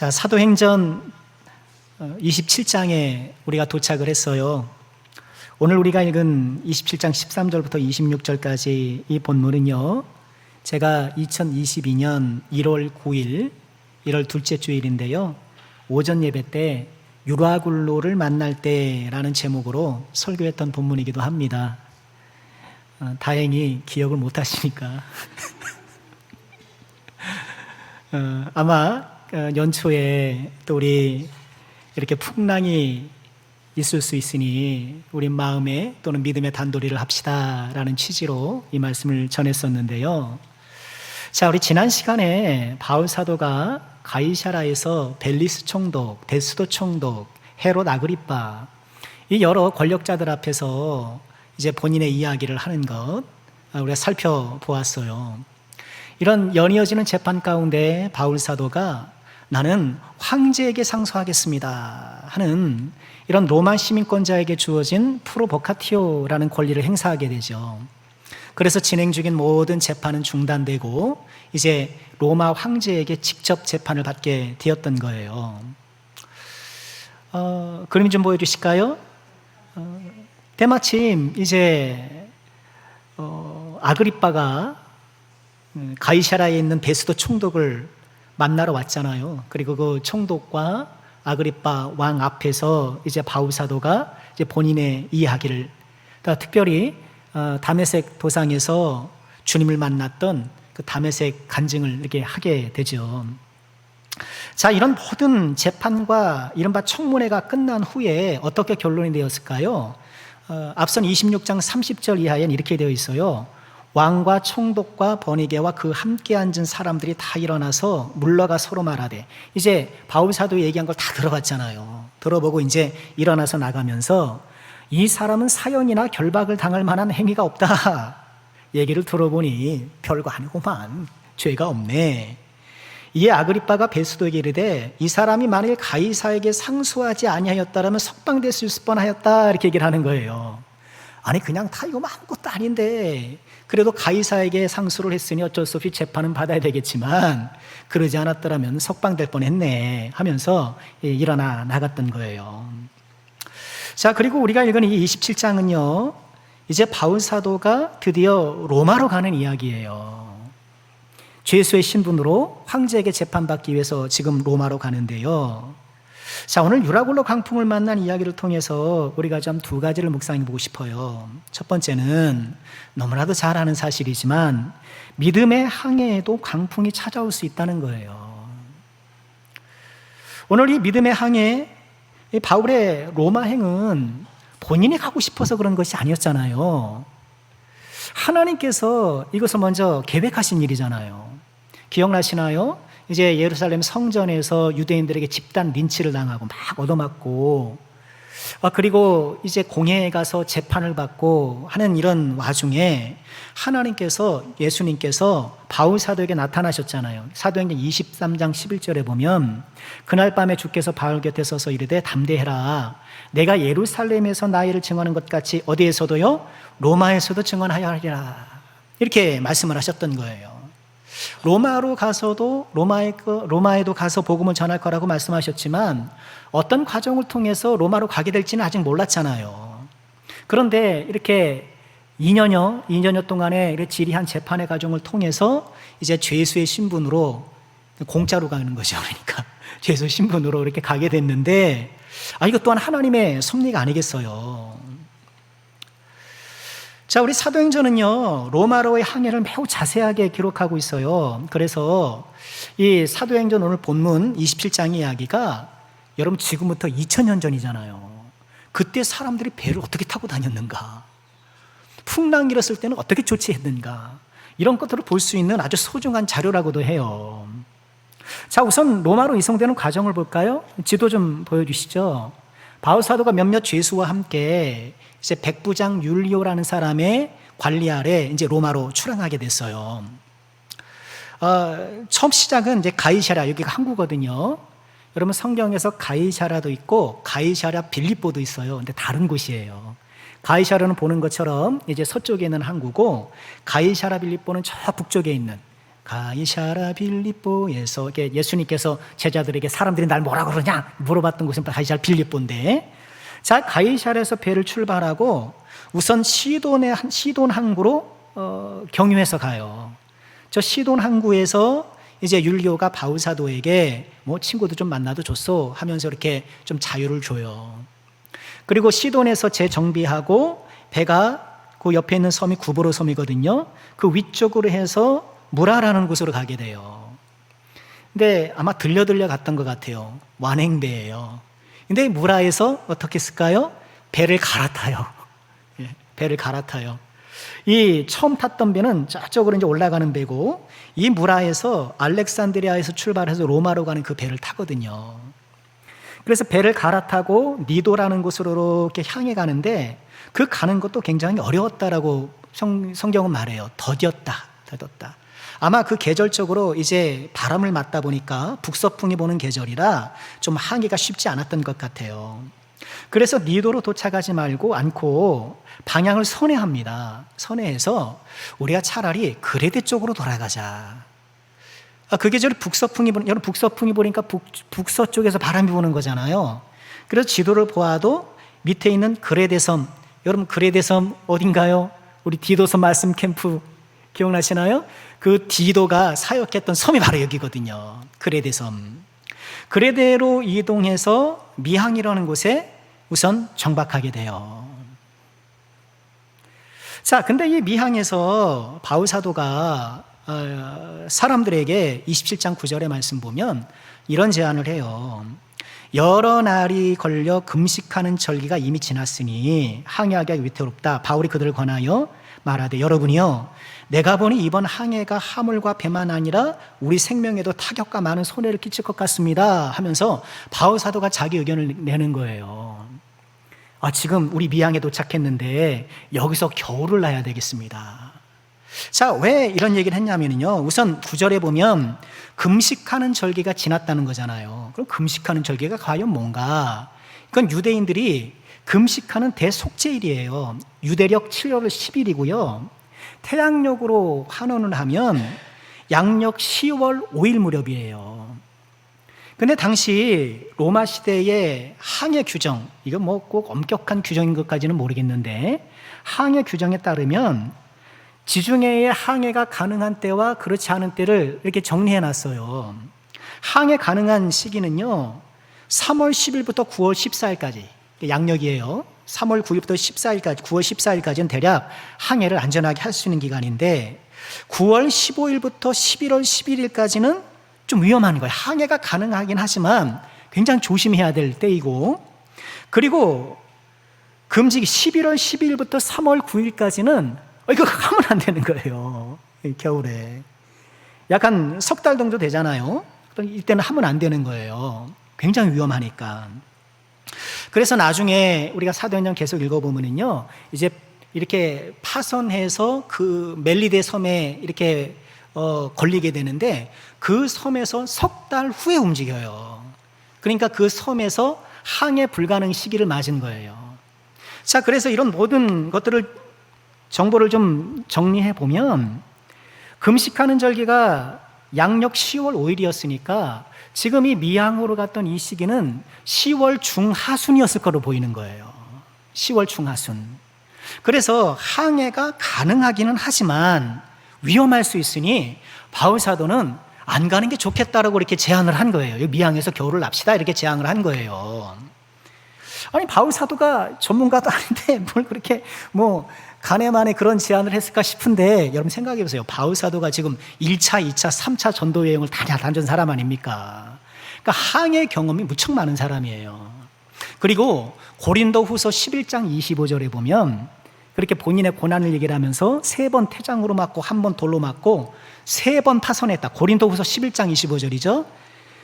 자, 사도행전 27장에 우리가 도착을 했어요. 오늘 우리가 읽은 27장 13절부터 26절까지 이 본문은요, 제가 2022년 1월 9일, 1월 둘째 주일인데요, 오전 예배 때 유라굴로를 만날 때라는 제목으로 설교했던 본문이기도 합니다. 다행히 기억을 못 하시니까 아마 연초에 또 우리 이렇게 풍랑이 있을 수 있으니 우리 마음에 또는 믿음의 단도리를 합시다라는 취지로 이 말씀을 전했었는데요. 자, 우리 지난 시간에 바울 사도가 가이사라에서 벨리스 총독, 데스도 총독, 헤롯 아그리빠 이 여러 권력자들 앞에서 이제 본인의 이야기를 하는 것 우리가 살펴보았어요. 이런 연이어지는 재판 가운데 바울 사도가 나는 황제에게 상소하겠습니다 하는 이런 로마 시민권자에게 주어진 프로보카티오라는 권리를 행사하게 되죠. 그래서 진행 중인 모든 재판은 중단되고 이제 로마 황제에게 직접 재판을 받게 되었던 거예요. 그림 좀 보여주실까요? 때마침 이제 아그리빠가 가이사라에 있는 베스도 총독을 만나러 왔잖아요. 그리고 그 총독과 아그리빠 왕 앞에서 이제 바울 사도가 이제 본인의 이야기를, 특별히 다메섹 도상에서 주님을 만났던 그 다메섹 간증을 이렇게 하게 되죠. 자, 이런 모든 재판과 이른바 청문회가 끝난 후에 어떻게 결론이 되었을까요? 앞선 26장 30절 이하에는 이렇게 되어 있어요. 왕과 총독과 번이게와 그 함께 앉은 사람들이 다 일어나서 물러가 서로 말하되, 이제 바울 사도 얘기한 걸 다 들어봤잖아요. 들어보고 이제 일어나서 나가면서 이 사람은 사형이나 결박을 당할 만한 행위가 없다. 얘기를 들어보니 별거 아니고만 죄가 없네. 이에 아그리빠가 베스도에게 이르되 이 사람이 만일 가이사에게 상소하지 아니하였다라면 석방됐을 뻔하였다 이렇게 얘기를 하는 거예요. 아니 그냥 다 이거 아무것도 아닌데 그래도 가이사에게 상소를 했으니 어쩔 수 없이 재판은 받아야 되겠지만 그러지 않았더라면 석방될 뻔했네 하면서 일어나 나갔던 거예요. 자, 그리고 우리가 읽은 이 27장은요 이제 바울 사도가 드디어 로마로 가는 이야기예요. 죄수의 신분으로 황제에게 재판받기 위해서 지금 로마로 가는데요. 자, 오늘 유라굴로 강풍을 만난 이야기를 통해서 우리가 좀 두 가지를 묵상해 보고 싶어요. 첫 번째는 너무나도 잘 아는 사실이지만 믿음의 항해에도 강풍이 찾아올 수 있다는 거예요. 오늘 이 믿음의 항해, 바울의 로마행은 본인이 가고 싶어서 그런 것이 아니었잖아요. 하나님께서 이것을 먼저 계획하신 일이잖아요. 기억나시나요? 이제 예루살렘 성전에서 유대인들에게 집단 린치를 당하고 막 얻어맞고 그리고 이제 공회에 가서 재판을 받고 하는 이런 와중에 하나님께서, 예수님께서 바울 사도에게 나타나셨잖아요. 사도행전 23장 11절에 보면 그날 밤에 주께서 바울 곁에 서서 이르되 담대해라. 내가 예루살렘에서 나의 일을 증언하는 것 같이 어디에서도요? 로마에서도 증언하여 하리라. 이렇게 말씀을 하셨던 거예요. 로마로 가서도 로마에도 가서 복음을 전할 거라고 말씀하셨지만 어떤 과정을 통해서 로마로 가게 될지는 아직 몰랐잖아요. 그런데 이렇게 2년여 동안의 지리한 재판의 과정을 통해서 이제 죄수의 신분으로 공짜로 가는 거죠. 그러니까 죄수 신분으로 이렇게 가게 됐는데 이것 또한 하나님의 섭리가 아니겠어요. 자, 우리 사도행전은요 로마로의 항해를 매우 자세하게 기록하고 있어요. 그래서 이 사도행전 오늘 본문 27장 이야기가 여러분 지금부터 2000년 전이잖아요. 그때 사람들이 배를 어떻게 타고 다녔는가, 풍랑이 일었을 때는 어떻게 조치했는가, 이런 것들을 볼 수 있는 아주 소중한 자료라고도 해요. 자, 우선 로마로 이송되는 과정을 볼까요? 지도 좀 보여주시죠. 바울 사도가 몇몇 죄수와 함께 이제 백부장 율리오라는 사람의 관리 아래 이제 로마로 출항하게 됐어요. 처음 시작은 이제 가이사랴, 여기가 항구거든요. 여러분 성경에서 가이사랴도 있고 가이사랴 빌립보도 있어요. 근데 다른 곳이에요. 가이사랴는 보는 것처럼 이제 서쪽에 있는 항구고 가이사랴 빌립보는 저 북쪽에 있는 가이사라 빌립보에서, 이게 예수님께서 제자들에게 사람들이 날 뭐라 그러냐 물어봤던 곳은 가이사라 빌립보인데, 자, 가이사라에서 배를 출발하고 우선 시돈 항구로 경유해서 가요. 저 시돈 항구에서 이제 율리오가 바울사도에게 뭐 친구도 좀 만나도 좋소 하면서 이렇게 좀 자유를 줘요. 그리고 시돈에서 재정비하고 배가 그 옆에 있는 섬이 구브로 섬이거든요. 그 위쪽으로 해서 무라라는 곳으로 가게 돼요. 근데 아마 들려 갔던 것 같아요. 완행배예요. 근데 무라에서 어떻게 했을까요? 배를 갈아타요. 배를 갈아타요. 이 처음 탔던 배는 저쪽으로 이제 올라가는 배고, 이 무라에서 알렉산드리아에서 출발해서 로마로 가는 그 배를 타거든요. 그래서 배를 갈아타고 니도라는 곳으로 이렇게 향해 가는데, 그 가는 것도 굉장히 어려웠다라고 성경은 말해요. 더뎠다. 아마 그 계절적으로 이제 바람을 맞다 보니까 북서풍이 부는 계절이라 좀 항해가 쉽지 않았던 것 같아요. 그래서 니도로 도착하지 않고 방향을 선회합니다. 선회해서 우리가 차라리 그레데 쪽으로 돌아가자. 그 계절에 여러분 북서풍이 부니까 북서쪽에서 바람이 부는 거잖아요. 그래서 지도를 보아도 밑에 있는 그레데 섬, 여러분 그레데 섬 어딘가요? 우리 디도섬 말씀 캠프 기억나시나요? 그 디도가 사역했던 섬이 바로 여기거든요. 그레데 섬. 그레데로 이동해서 미항이라는 곳에 우선 정박하게 돼요. 자, 근데 이 미항에서 바울 사도가 사람들에게 27장 9절의 말씀 보면 이런 제안을 해요. 여러 날이 걸려 금식하는 절기가 이미 지났으니 항해하기가 위태롭다. 바울이 그들을 권하여 말하되, 여러분이요, 내가 보니 이번 항해가 하물과 배만 아니라 우리 생명에도 타격과 많은 손해를 끼칠 것 같습니다 하면서 바울 사도가 자기 의견을 내는 거예요. 지금 우리 미항에 도착했는데 여기서 겨울을 나야 되겠습니다. 자, 왜 이런 얘기를 했냐면요, 우선 9절에 보면 금식하는 절기가 지났다는 거잖아요. 그럼 금식하는 절기가 과연 뭔가? 그건 유대인들이 금식하는 대속죄일이에요. 유대력 7월 10일이고요. 태양력으로 환원을 하면 양력 10월 5일 무렵이에요. 근데 당시 로마 시대의 항해 규정, 이건 뭐 꼭 엄격한 규정인 것까지는 모르겠는데, 항해 규정에 따르면 지중해의 항해가 가능한 때와 그렇지 않은 때를 이렇게 정리해 놨어요. 항해 가능한 시기는요, 3월 10일부터 9월 14일까지, 양력이에요. 3월 9일부터 14일까지, 9월 14일까지는 대략 항해를 안전하게 할 수 있는 기간인데, 9월 15일부터 11월 11일까지는 좀 위험한 거예요. 항해가 가능하긴 하지만 굉장히 조심해야 될 때이고, 그리고 금식이 11월 12일부터 3월 9일까지는 이거 하면 안 되는 거예요. 겨울에 약간 석 달 정도 되잖아요. 이때는 하면 안 되는 거예요. 굉장히 위험하니까. 그래서 나중에 우리가 사도행전 계속 읽어보면요, 이제 이렇게 파선해서 그 멜리데 섬에 이렇게 걸리게 되는데, 그 섬에서 석 달 후에 움직여요. 그러니까 그 섬에서 항해 불가능 시기를 맞은 거예요. 자, 그래서 이런 모든 것들을 정보를 좀 정리해 보면, 금식하는 절기가 양력 10월 5일이었으니까 지금 이 미항으로 갔던 이 시기는 10월 중하순이었을 거로 보이는 거예요. 10월 중하순. 그래서 항해가 가능하기는 하지만 위험할 수 있으니 바울 사도는 안 가는 게 좋겠다라고 이렇게 제안을 한 거예요. 미항에서 겨울을 납시다 이렇게 제안을 한 거예요. 아니, 바울 사도가 전문가도 아닌데 뭘 그렇게 가네만에 그런 제안을 했을까 싶은데, 여러분 생각해 보세요. 바울 사도가 지금 1차, 2차, 3차 전도 여행을 다녀온 사람 아닙니까? 그러니까 항해 경험이 무척 많은 사람이에요. 그리고 고린도 후서 11장 25절에 보면 그렇게 본인의 고난을 얘기를 하면서 3번 태장으로 맞고 1번 돌로 맞고 3번 파선했다. 고린도 후서 11장 25절이죠.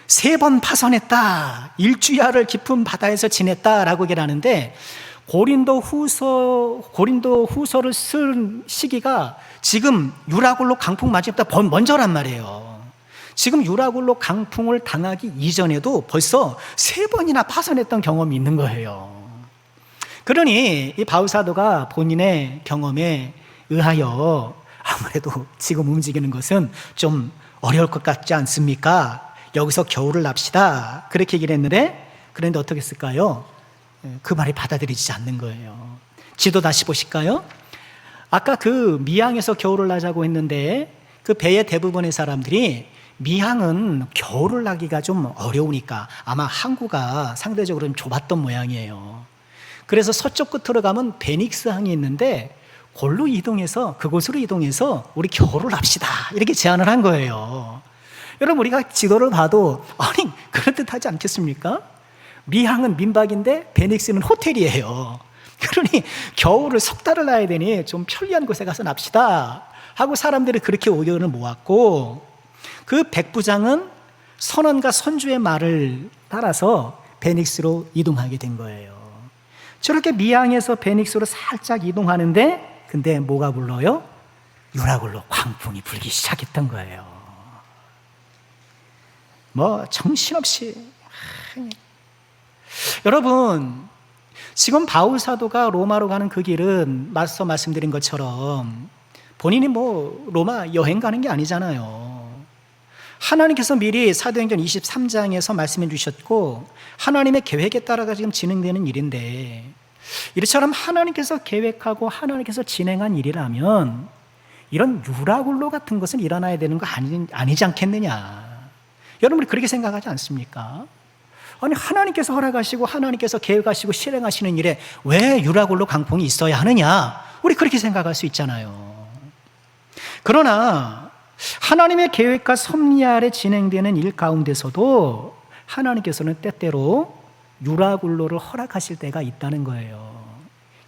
3번 파선했다. 일주야를 깊은 바다에서 지냈다라고 얘기를 하는데, 고린도 후서를 쓴 시기가 지금 유라굴로 강풍 맞이했다 먼저란 말이에요. 지금 유라굴로 강풍을 당하기 이전에도 벌써 3번이나 파선했던 경험이 있는 거예요. 그러니 이 바울 사도가 본인의 경험에 의하여 아무래도 지금 움직이는 것은 좀 어려울 것 같지 않습니까? 여기서 겨울을 납시다. 그렇게 얘기를 했는데, 그런데 어떻게 했을까요? 그 말이 받아들이지 않는 거예요. 지도 다시 보실까요? 아까 그 미항에서 겨울을 나자고 했는데, 그 배의 대부분의 사람들이 미항은 겨울을 나기가 좀 어려우니까 아마 항구가 상대적으로 좀 좁았던 모양이에요. 그래서 서쪽 끝으로 가면 베닉스 항이 있는데 그곳으로 이동해서 우리 겨울을 합시다, 이렇게 제안을 한 거예요. 여러분, 우리가 지도를 봐도 아니 그럴듯하지 않겠습니까? 미항은 민박인데 베닉스는 호텔이에요. 그러니 겨울을 석 달을 나야 되니 좀 편리한 곳에 가서 납시다 하고 사람들이 그렇게 의견을 모았고, 그 백부장은 선원과 선주의 말을 따라서 베닉스로 이동하게 된 거예요. 저렇게 미항에서 베닉스로 살짝 이동하는데, 근데 뭐가 불러요? 유라굴로 광풍이 불기 시작했던 거예요. 정신없이. 여러분, 지금 바울 사도가 로마로 가는 그 길은 맞서 말씀드린 것처럼 본인이 로마 여행 가는 게 아니잖아요. 하나님께서 미리 사도행전 23장에서 말씀해 주셨고, 하나님의 계획에 따라가 지금 진행되는 일인데, 이처럼 하나님께서 계획하고 하나님께서 진행한 일이라면 이런 유라굴로 같은 것은 일어나야 되는 거 아니지 않겠느냐. 여러분이 그렇게 생각하지 않습니까? 아니, 하나님께서 허락하시고 하나님께서 계획하시고 실행하시는 일에 왜 유라굴로 강풍이 있어야 하느냐, 우리 그렇게 생각할 수 있잖아요. 그러나 하나님의 계획과 섭리 아래 진행되는 일 가운데서도 하나님께서는 때때로 유라굴로를 허락하실 때가 있다는 거예요.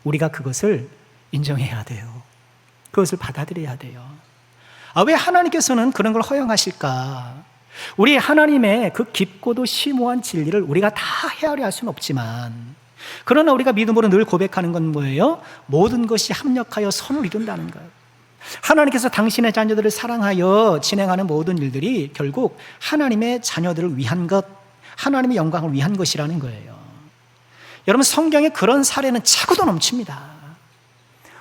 우리가 그것을 인정해야 돼요. 그것을 받아들여야 돼요. 왜 하나님께서는 그런 걸 허용하실까? 우리 하나님의 그 깊고도 심오한 진리를 우리가 다 헤아려 할 수는 없지만, 그러나 우리가 믿음으로 늘 고백하는 건 뭐예요? 모든 것이 합력하여 선을 이룬다는 거예요. 하나님께서 당신의 자녀들을 사랑하여 진행하는 모든 일들이 결국 하나님의 자녀들을 위한 것, 하나님의 영광을 위한 것이라는 거예요. 여러분, 성경에 그런 사례는 차고도 넘칩니다.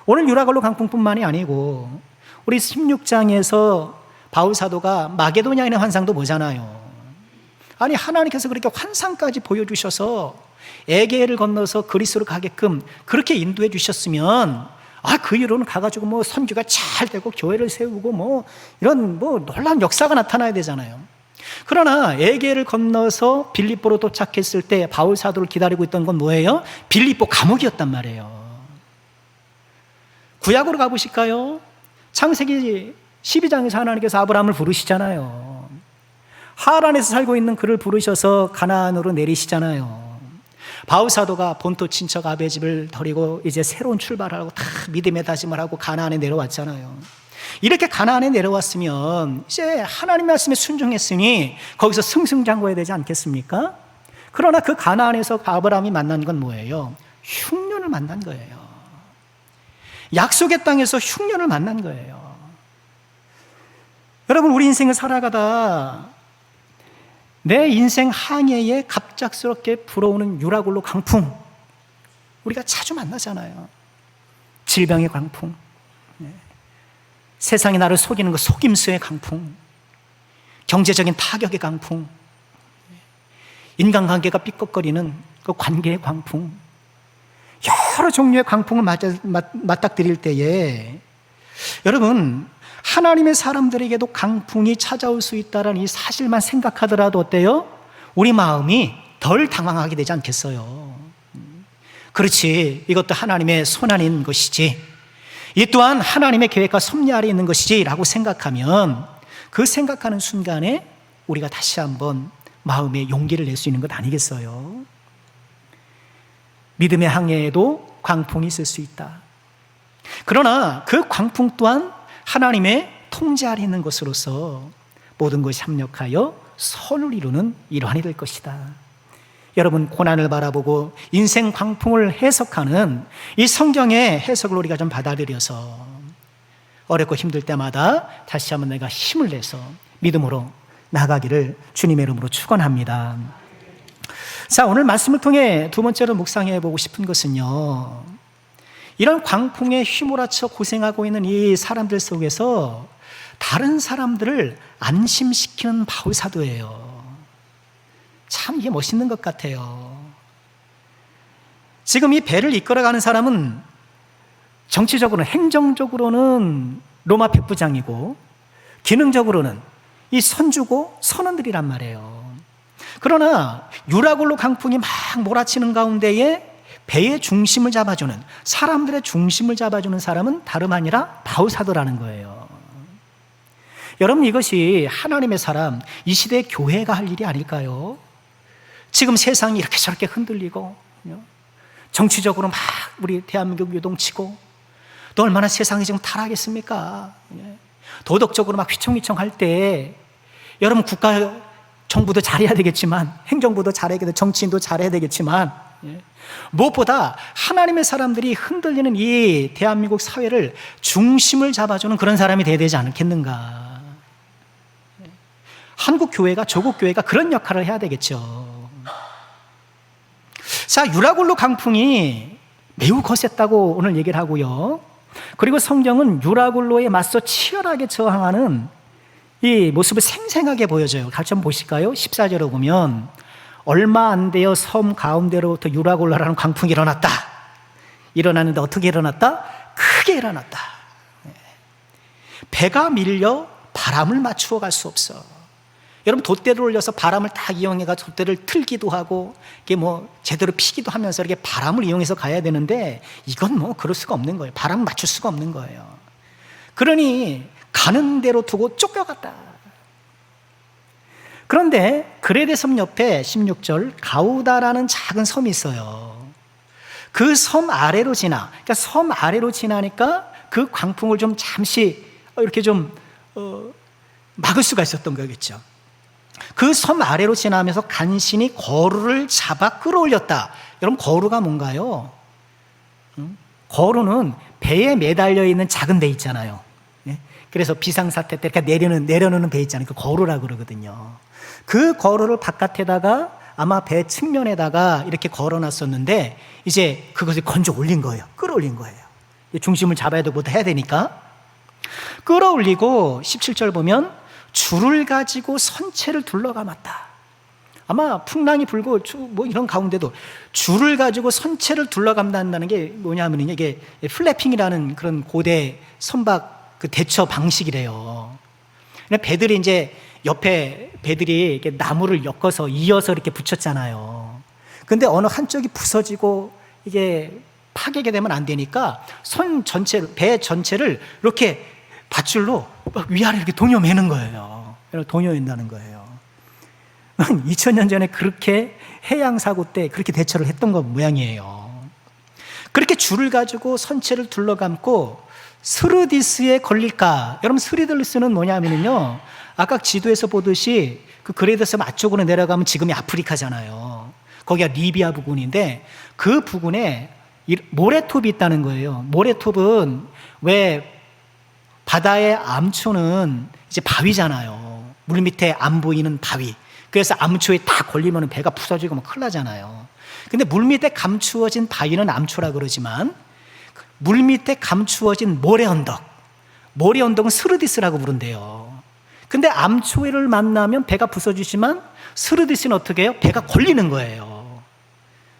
오늘 유라굴로 강풍뿐만이 아니고 우리 16장에서 바울 사도가 마게도냐에 있는 환상도 보잖아요. 아니, 하나님께서 그렇게 환상까지 보여주셔서 에게해를 건너서 그리스로 가게끔 그렇게 인도해 주셨으면, 그 이후로는 가가지고 선교가 잘 되고 교회를 세우고 이런 놀라운 역사가 나타나야 되잖아요. 그러나 에게해를 건너서 빌립보로 도착했을 때 바울 사도를 기다리고 있던 건 뭐예요? 빌립보 감옥이었단 말이에요. 구약으로 가보실까요? 창세기 12장에서 하나님께서 아브라함을 부르시잖아요. 하란에서 살고 있는 그를 부르셔서 가나안으로 내리시잖아요. 바울 사도가 본토 친척 아베 집을 버리고 이제 새로운 출발하고 다 믿음의 다짐을 하고 가나안에 내려왔잖아요. 이렇게 가나안에 내려왔으면 이제 하나님 말씀에 순종했으니 거기서 승승장구해야 되지 않겠습니까? 그러나 그 가나안에서 아브라함이 만난 건 뭐예요? 흉년을 만난 거예요. 약속의 땅에서 흉년을 만난 거예요. 여러분, 우리 인생을 살아가다 내 인생 항해에 갑작스럽게 불어오는 유라굴로 강풍, 우리가 자주 만나잖아요. 질병의 강풍, 세상이 나를 속이는 그 속임수의 강풍, 경제적인 타격의 강풍, 인간관계가 삐걱거리는 그 관계의 강풍, 여러 종류의 강풍을 맞닥뜨릴 때에 여러분, 하나님의 사람들에게도 강풍이 찾아올 수 있다는 이 사실만 생각하더라도 어때요? 우리 마음이 덜 당황하게 되지 않겠어요? 그렇지, 이것도 하나님의 손안인 것이지, 이 또한 하나님의 계획과 섭리 아래 있는 것이지 라고 생각하면, 그 생각하는 순간에 우리가 다시 한번 마음에 용기를 낼 수 있는 것 아니겠어요? 믿음의 항해에도 광풍이 있을 수 있다. 그러나 그 광풍 또한 하나님의 통제 아래 있는 것으로서 모든 것이 합력하여 선을 이루는 일환이 될 것이다. 여러분, 고난을 바라보고 인생 광풍을 해석하는 이 성경의 해석을 우리가 좀 받아들여서 어렵고 힘들 때마다 다시 한번 내가 힘을 내서 믿음으로 나가기를 주님의 이름으로 축원합니다. 자, 오늘 말씀을 통해 두 번째로 묵상해 보고 싶은 것은요, 이런 광풍에 휘몰아쳐 고생하고 있는 이 사람들 속에서 다른 사람들을 안심시키는 바울사도예요. 참 이게 멋있는 것 같아요. 지금 이 배를 이끌어가는 사람은 정치적으로는, 행정적으로는 로마 백부장이고 기능적으로는 이 선주고 선원들이란 말이에요. 그러나 유라굴로 강풍이 막 몰아치는 가운데에 배의 중심을 잡아주는, 사람들의 중심을 잡아주는 사람은 다름 아니라 바울사도라는 거예요. 여러분, 이것이 하나님의 사람, 이 시대의 교회가 할 일이 아닐까요? 지금 세상이 이렇게 저렇게 흔들리고 정치적으로 막 우리 대한민국 요동치고 또 얼마나 세상이 지금 타락했습니까? 도덕적으로 막 휘청휘청할 때 여러분, 국가 정부도 잘해야 되겠지만, 행정부도 잘해야 되겠고, 정치인도 잘해야 되겠지만, 무엇보다 하나님의 사람들이 흔들리는 이 대한민국 사회를 중심을 잡아주는 그런 사람이 돼야 되지 않겠는가. 한국 교회가, 조국 교회가 그런 역할을 해야 되겠죠. 자, 유라굴로 강풍이 매우 거셌다고 오늘 얘기를 하고요. 그리고 성경은 유라굴로에 맞서 치열하게 저항하는 이 모습을 생생하게 보여줘요. 같이 한번 보실까요? 14절에 보면 얼마 안 되어 섬 가운데로부터 유라굴로라는 광풍이 일어났다. 일어났는데 어떻게 일어났다? 크게 일어났다. 배가 밀려 바람을 맞추어 갈 수 없어. 여러분, 돛대를 올려서 바람을 딱 이용해서 돛대를 틀기도 하고 이게 뭐 제대로 피기도 하면서 이렇게 바람을 이용해서 가야 되는데 이건 뭐 그럴 수가 없는 거예요. 바람을 맞출 수가 없는 거예요. 그러니 가는 대로 두고 쫓겨갔다. 그런데 그레데 섬 옆에 16절 가우다라는 작은 섬이 있어요. 그 섬 아래로 지나, 그러니까 섬 아래로 지나니까 그 광풍을 좀 잠시 이렇게 좀 막을 수가 있었던 거겠죠. 그 섬 아래로 지나면서 간신히 거루를 잡아 끌어올렸다. 여러분, 거루가 뭔가요? 거루는 배에 매달려 있는 작은 배 있잖아요. 그래서 비상사태 때 내려놓는 배 있잖아요. 그 거루라고 그러거든요. 그 거루를 바깥에다가 아마 배 측면에다가 이렇게 걸어놨었는데 이제 그것을 건져 올린 거예요. 끌어올린 거예요. 중심을 잡아야 되고 해야 되니까 끌어올리고 17절 보면 줄을 가지고 선체를 둘러감았다. 아마 풍랑이 불고 뭐 이런 가운데도 줄을 가지고 선체를 둘러감는다는 게 뭐냐면 이게 플래핑이라는 그런 고대 선박 그 대처 방식이래요. 배들이 이제 옆에 배들이 이렇게 나무를 엮어서 이어서 이렇게 붙였잖아요. 근데 어느 한쪽이 부서지고 이게 파괴가 되면 안 되니까 배 전체를 이렇게 밧줄로 위아래 이렇게 동여매는 거예요. 동여맨다는 거예요. 2000년 전에 그렇게 해양 사고 때 그렇게 대처를 했던 것 모양이에요. 그렇게 줄을 가지고 선체를 둘러감고 스르디스에 걸릴까? 여러분, 스르디스는 뭐냐면요, 아까 지도에서 보듯이 그 그레데섬 앞쪽으로 내려가면 지금이 아프리카잖아요. 거기가 리비아 부근인데 그 부근에 모래톱이 있다는 거예요. 모래톱은 왜 바다의 암초는 이제 바위잖아요. 물 밑에 안 보이는 바위. 그래서 암초에 딱 걸리면 배가 부서지고 막 큰일 나잖아요. 근데 물 밑에 감추어진 바위는 암초라 그러지만 물 밑에 감추어진 모래 언덕은 스르디스라고 부른대요. 근데 암초를 만나면 배가 부서지지만 스르디스는 어떻게 해요? 배가 걸리는 거예요.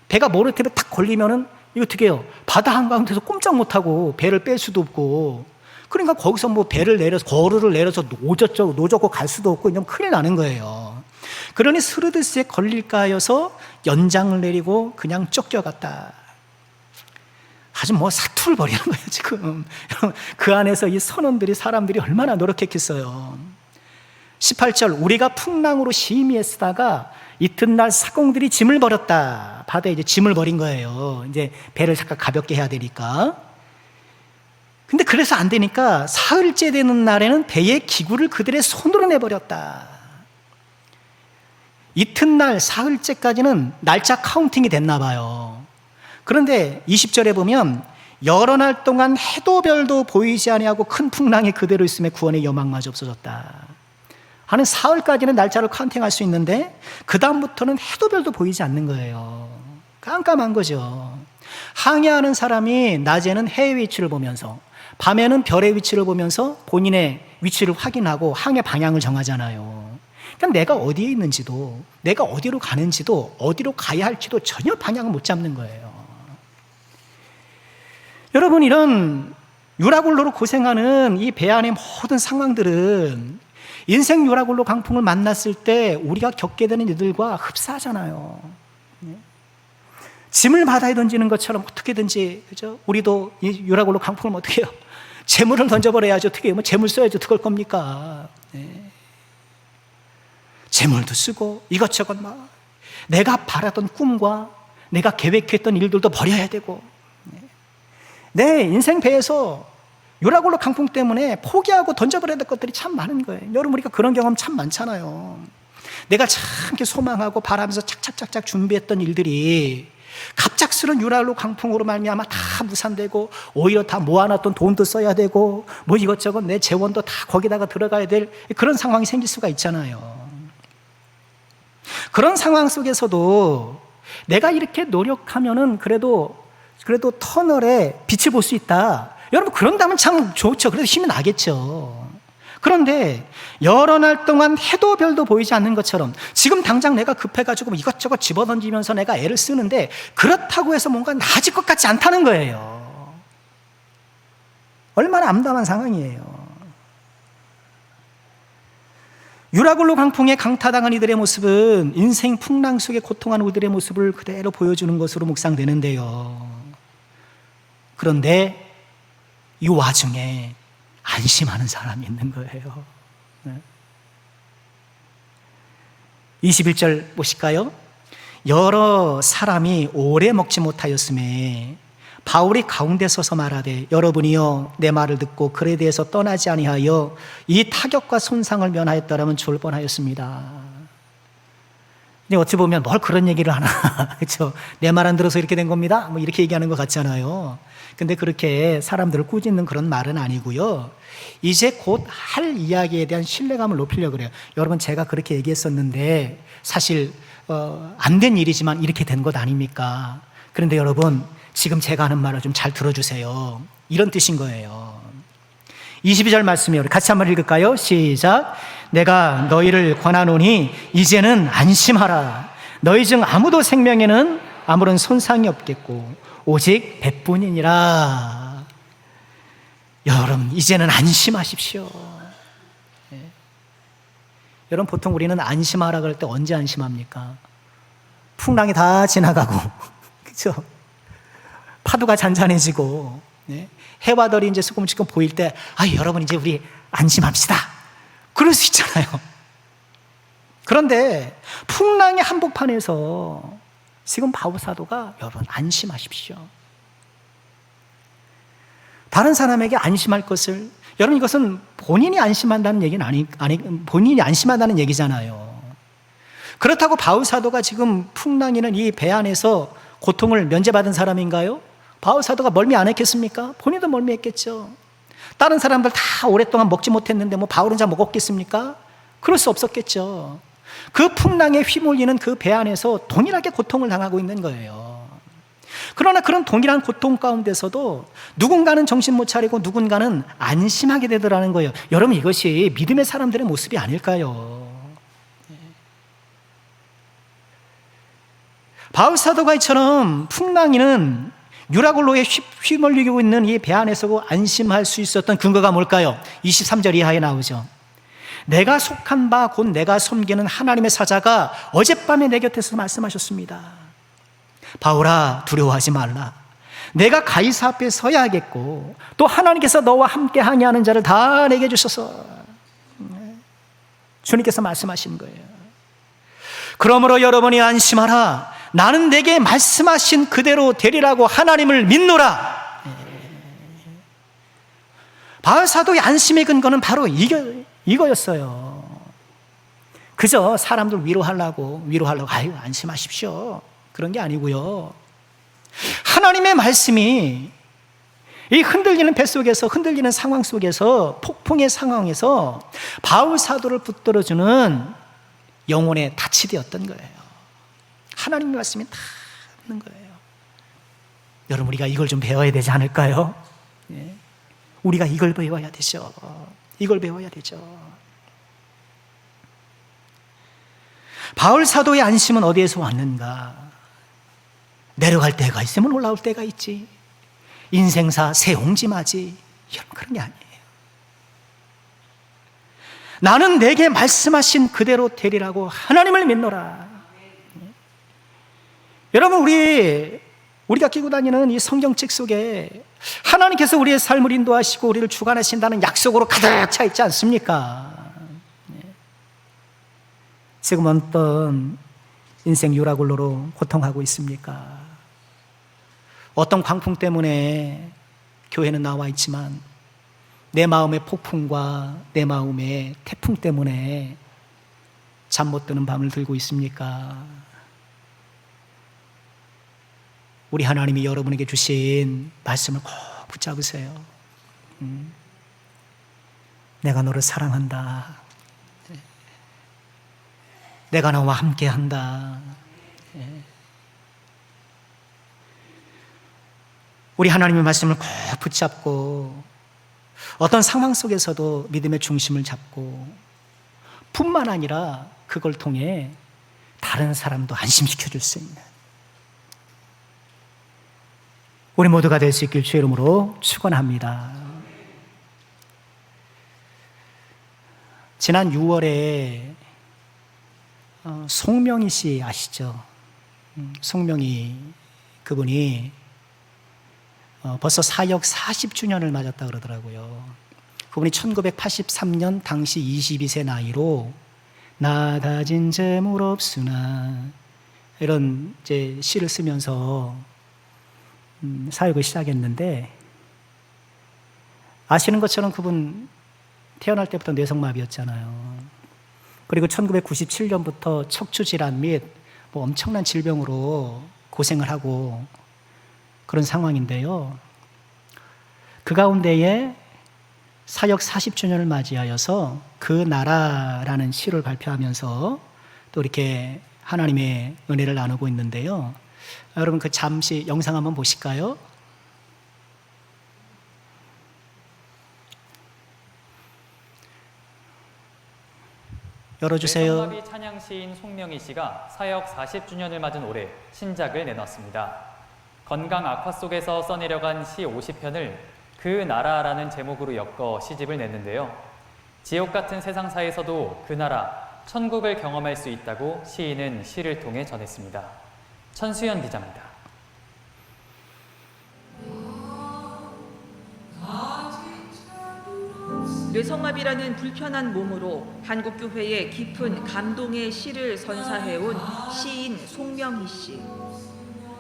배가 모래톱에 딱 걸리면은 이거 어떻게 해요? 바다 한가운데서 꼼짝 못하고 배를 뺄 수도 없고, 그러니까 거기서 뭐 배를 내려서 거루를 내려서 노젓고 갈 수도 없고 이러면 큰일 나는 거예요. 그러니 스르디스에 걸릴까 하여서 연장을 내리고 그냥 쫓겨갔다. 아주 뭐 사투를 벌이는 거예요, 지금. 그 안에서 이 선원들이, 사람들이 얼마나 노력했겠어요. 18절, 우리가 풍랑으로 심히 애쓰다가 이튿날 사공들이 짐을 버렸다. 바다에 이제 짐을 버린 거예요. 이제 배를 잠깐 가볍게 해야 되니까. 근데 그래서 안 되니까 사흘째 되는 날에는 배의 기구를 그들의 손으로 내버렸다. 이튿날 사흘째까지는 날짜 카운팅이 됐나 봐요. 그런데 20절에 보면 여러 날 동안 해도 별도 보이지 아니하고 큰 풍랑이 그대로 있음에 구원의 여망마저 없어졌다 하는 사흘까지는 날짜를 카운팅할 수 있는데 그 다음부터는 해도 별도 보이지 않는 거예요. 깜깜한 거죠. 항해하는 사람이 낮에는 해의 위치를 보면서 밤에는 별의 위치를 보면서 본인의 위치를 확인하고 항해 방향을 정하잖아요. 그러니까 내가 어디에 있는지도, 내가 어디로 가는지도, 어디로 가야 할지도 전혀 방향을 못 잡는 거예요. 여러분, 이런 유라굴로로 고생하는 이 배 안의 모든 상황들은 인생 유라굴로 강풍을 만났을 때 우리가 겪게 되는 일들과 흡사하잖아요. 짐을 바다에 던지는 것처럼 어떻게든지, 그죠? 우리도 이 유라굴로 강풍을 어떻게 해요? 재물을 던져버려야지 어떻게 해요? 뭐 재물 써야지 어떡할 겁니까? 네. 재물도 쓰고 이것저것 막 내가 바라던 꿈과 내가 계획했던 일들도 버려야 되고, 내 인생 배에서 유라굴로 강풍 때문에 포기하고 던져버려야 될 것들이 참 많은 거예요. 여러분, 우리가 그런 경험 참 많잖아요. 내가 참 이렇게 소망하고 바라면서 착착착착 준비했던 일들이 갑작스런 유라굴로 강풍으로 말미암아 다 무산되고, 오히려 다 모아놨던 돈도 써야 되고, 뭐 이것저것 내 재원도 다 거기다가 들어가야 될 그런 상황이 생길 수가 있잖아요. 그런 상황 속에서도 내가 이렇게 노력하면은 그래도 터널에 빛을 볼 수 있다. 여러분, 그런다면 참 좋죠. 그래도 힘이 나겠죠. 그런데 여러 날 동안 해도 별도 보이지 않는 것처럼 지금 당장 내가 급해가지고 이것저것 집어던지면서 내가 애를 쓰는데 그렇다고 해서 뭔가 나아질 것 같지 않다는 거예요. 얼마나 암담한 상황이에요. 유라굴로 강풍에 강타당한 이들의 모습은 인생 풍랑 속에 고통하는 이들의 모습을 그대로 보여주는 것으로 묵상되는데요. 그런데 이 와중에 안심하는 사람이 있는 거예요. 21절 보실까요? 여러 사람이 오래 먹지 못하였음에 바울이 가운데 서서 말하되, 여러분이여 내 말을 듣고 글에 대해서 떠나지 아니하여 이 타격과 손상을 면하였더라면 좋을 뻔하였습니다. 근데 어찌 보면 뭘 그런 얘기를 하나, 그렇죠? 내 말 안 들어서 이렇게 된 겁니다, 뭐 이렇게 얘기하는 것 같잖아요. 근데 그렇게 사람들을 꾸짖는 그런 말은 아니고요. 이제 곧 할 이야기에 대한 신뢰감을 높이려고 그래요. 여러분, 제가 그렇게 얘기했었는데 사실 안 된 일이지만 이렇게 된 것 아닙니까? 그런데 여러분, 지금 제가 하는 말을 좀 잘 들어주세요. 이런 뜻인 거예요. 22절 말씀이요. 같이 한번 읽을까요? 시작. 내가 너희를 권하노니 이제는 안심하라. 너희 중 아무도 생명에는 아무런 손상이 없겠고 오직 배뿐이니라. 여러분, 이제는 안심하십시오. 네. 여러분, 보통 우리는 안심하라 그럴 때 언제 안심합니까? 풍랑이 다 지나가고 그렇죠? 파도가 잔잔해지고, 네? 해와들이 이제 조금씩 보일 때, 여러분 이제 우리 안심합시다, 그럴 수 있잖아요. 그런데 풍랑의 한복판에서 지금 바울 사도가, 여러분 안심하십시오. 다른 사람에게 안심할 것을, 여러분 이것은 본인이 안심한다는 얘기는 본인이 안심한다는 얘기잖아요. 그렇다고 바울 사도가 지금 풍랑이는 이 배 안에서 고통을 면제받은 사람인가요? 바울 사도가 멀미 안 했겠습니까? 본인도 멀미했겠죠. 다른 사람들 다 오랫동안 먹지 못했는데 뭐 바울은 잘 먹었겠습니까? 그럴 수 없었겠죠. 그 풍랑에 휘몰리는 그 배 안에서 동일하게 고통을 당하고 있는 거예요. 그러나 그런 동일한 고통 가운데서도 누군가는 정신 못 차리고 누군가는 안심하게 되더라는 거예요. 여러분, 이것이 믿음의 사람들의 모습이 아닐까요? 바울 사도가 이처럼 풍랑이는 유라굴로에 휘몰리고 있는 이 배 안에서 안심할 수 있었던 근거가 뭘까요? 23절 이하에 나오죠. 내가 속한 바 곧 내가 섬기는 하나님의 사자가 어젯밤에 내 곁에서 말씀하셨습니다. 바울아, 두려워하지 말라. 내가 가이사 앞에 서야겠고 또 하나님께서 너와 함께 항해하는 자를 다 내게 주셔서, 주님께서 말씀하신 거예요. 그러므로 여러분이 안심하라. 나는 내게 말씀하신 그대로 되리라고 하나님을 믿노라. 바울 사도의 안심의 근거는 바로 이거였어요. 그저 사람들 위로하려고 안심하십시오, 그런 게 아니고요. 하나님의 말씀이 이 흔들리는 배 속에서, 흔들리는 상황 속에서, 폭풍의 상황에서 바울 사도를 붙들어주는 영혼의 닻이 되었던 거예요. 하나님의 말씀이 다 있는 거예요. 여러분, 우리가 이걸 좀 배워야 되지 않을까요? 예. 우리가 이걸 배워야 되죠. 이걸 배워야 되죠. 바울 사도의 안심은 어디에서 왔는가? 내려갈 때가 있으면 올라올 때가 있지. 인생사 새옹지마지. 여러분, 그런 게 아니에요. 나는 내게 말씀하신 그대로 되리라고 하나님을 믿노라. 여러분, 우리가 끼고 다니는 이 성경책 속에 하나님께서 우리의 삶을 인도하시고 우리를 주관하신다는 약속으로 가득 차 있지 않습니까? 지금 어떤 인생 유라굴로로 고통하고 있습니까? 어떤 광풍 때문에 교회는 나와 있지만 내 마음의 폭풍과 내 마음의 태풍 때문에 잠 못 드는 밤을 들고 있습니까? 우리 하나님이 여러분에게 주신 말씀을 꼭 붙잡으세요. 내가 너를 사랑한다. 내가 너와 함께한다. 우리 하나님의 말씀을 꼭 붙잡고 어떤 상황 속에서도 믿음의 중심을 잡고 뿐만 아니라 그걸 통해 다른 사람도 안심시켜 줄 수 있는 우리 모두가 될 수 있길 주의 이름으로 축원합니다. 지난 6월에 송명희 씨 아시죠? 송명희 그분이 벌써 사역 40주년을 맞았다 그러더라고요. 그분이 1983년 당시 22세 나이로 나 가진 재물 없으나 이런 이제 시를 쓰면서 사역을 시작했는데, 아시는 것처럼 그분 태어날 때부터 뇌성마비였잖아요. 그리고 1997년부터 척추 질환 및 뭐 엄청난 질병으로 고생을 하고 그런 상황인데요. 그 가운데에 사역 40주년을 맞이하여서 그 나라라는 시를 발표하면서 또 이렇게 하나님의 은혜를 나누고 있는데요. 여러분, 그 잠시 영상 한번 보실까요? 열어주세요. 뇌성마비 찬양 시인 송명희 씨가 사역 40주년을 맞은 올해 신작을 내놨습니다. 건강 악화 속에서 써내려간 시 50편을 그 나라라는 제목으로 엮어 시집을 냈는데요. 지옥 같은 세상사에서도 그 나라, 천국을 경험할 수 있다고 시인은 시를 통해 전했습니다. 천수연 기자입니다. 뇌성마비라는 불편한 몸으로 한국교회에 깊은 감동의 시를 선사해온 시인 송명희 씨.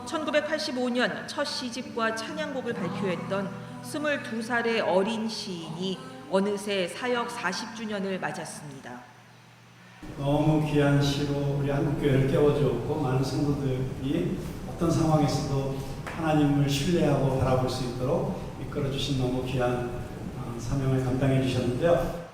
1985년 첫 시집과 찬양곡을 발표했던 22살의 어린 시인이 어느새 사역 40주년을 맞았습니다. 너무 귀한 시로 우리 한국교회를 깨워주었고, 많은 성도들이 어떤 상황에서도 하나님을 신뢰하고 바라볼 수 있도록 이끌어주신 너무 귀한 사명을 감당해 주셨는데요.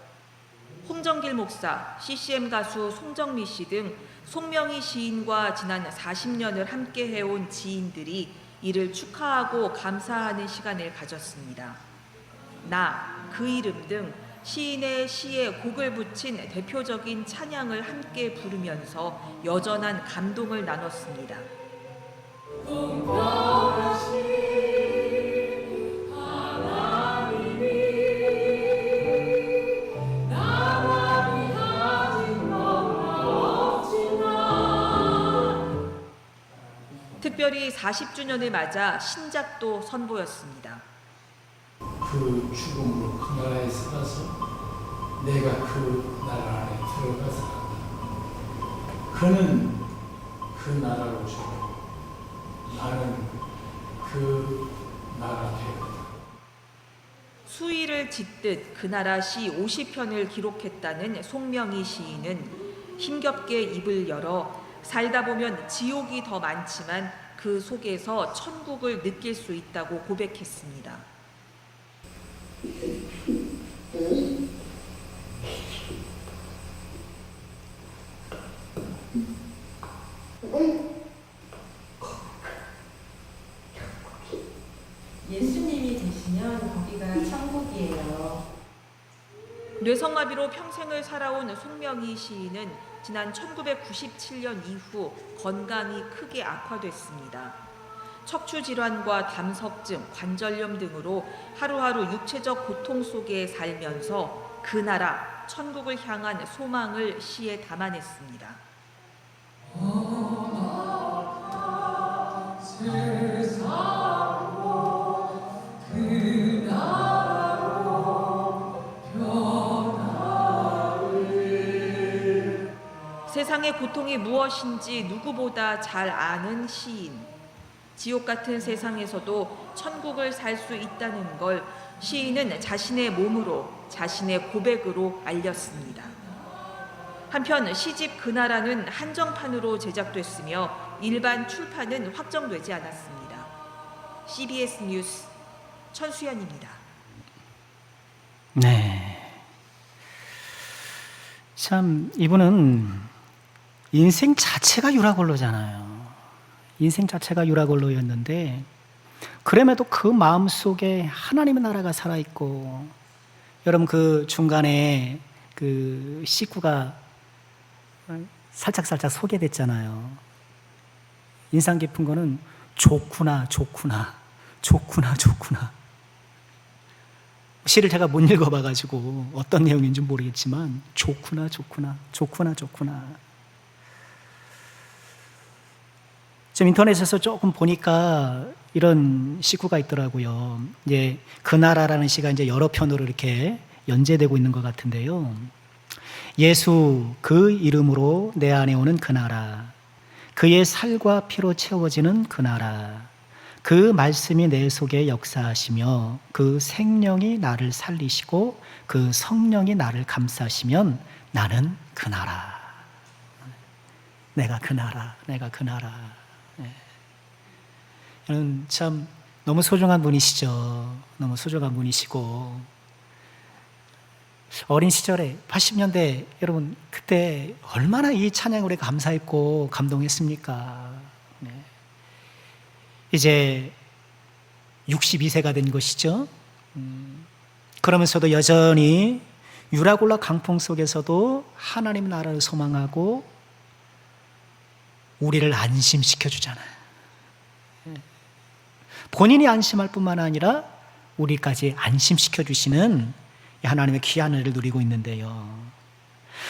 홍정길 목사, CCM 가수 송정미 씨 등 송명희 시인과 지난 40년을 함께 해온 지인들이 이를 축하하고 감사하는 시간을 가졌습니다. 나, 그 이름 등 시인의 시에 곡을 붙인 대표적인 찬양을 함께 부르면서 여전한 감동을 나눴습니다. 특별히 40주년을 맞아 신작도 선보였습니다. 그 죽음으로 그 나라에 살아서 내가 그 나라 안에 들어가서 그는 그 나라로 죽고 나는 그 나라 되었다. 수위를 짓듯 그 나라 시 50편을 기록했다는 송명희 시인은 힘겹게 입을 열어 살다 보면 지옥이 더 많지만 그 속에서 천국을 느낄 수 있다고 고백했습니다. 뇌성마비로 평생을 살아온 송명희 시인은 지난 1997년 이후 건강이 크게 악화됐습니다. 척추 질환과 담석증, 관절염 등으로 하루하루 육체적 고통 속에 살면서 그 나라, 천국을 향한 소망을 시에 담아냈습니다. 세상의 고통이 무엇인지 누구보다 잘 아는 시인. 지옥 같은 세상에서도 천국을 살 수 있다는 걸 시인은 자신의 몸으로, 자신의 고백으로 알렸습니다. 한편 시집 그 나라는 한정판으로 제작됐으며 일반 출판은 확정되지 않았습니다. CBS 뉴스 천수연입니다. 네. 참 이분은 인생 자체가 유라골로잖아요. 인생 자체가 유라골로였는데 그럼에도 그 마음속에 하나님의 나라가 살아있고, 여러분 그 중간에 그 식구가 살짝 소개됐잖아요. 인상 깊은 거는 좋구나. 시를 제가 못 읽어봐가지고 어떤 내용인지 모르겠지만 좋구나. 지금 인터넷에서 조금 보니까 이런 시구가 있더라고요. 이제 그 나라라는 시가 이제 여러 편으로 이렇게 연재되고 있는 것 같은데요. 예수 그 이름으로 내 안에 오는 그 나라, 그의 살과 피로 채워지는 그 나라, 그 말씀이 내 속에 역사하시며 그 생명이 나를 살리시고 그 성령이 나를 감싸시면 나는 그 나라. 내가 그 나라. 여러분 참 너무 소중한 분이시죠. 너무 소중한 분이시고, 어린 시절에 80년대 여러분 그때 얼마나 이 찬양 우리가 감사했고 감동했습니까? 네. 이제 62세가 된 것이죠. 그러면서도 여전히 유라굴라 강풍 속에서도 하나님 나라를 소망하고 우리를 안심시켜 주잖아요. 본인이 안심할 뿐만 아니라 우리까지 안심시켜 주시는 하나님의 귀한 은혜를 누리고 있는데요.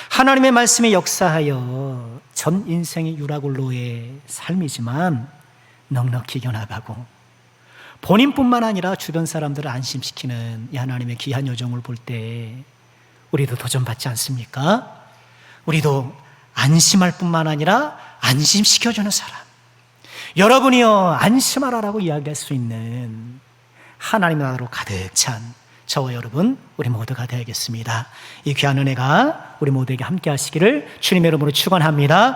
하나님의 말씀이 역사하여 전 인생이 유라굴로의 삶이지만 넉넉히 이겨나가고, 본인뿐만 아니라 주변 사람들을 안심시키는 이 하나님의 귀한 여정을 볼 때 우리도 도전받지 않습니까? 우리도 안심할 뿐만 아니라 안심시켜주는 사람, 여러분이요 안심하라라고 이야기할 수 있는 하나님의 나라로 가득 찬 저와 여러분 우리 모두가 되어야겠습니다. 이 귀한 은혜가 우리 모두에게 함께 하시기를 주님의 이름으로 축원합니다.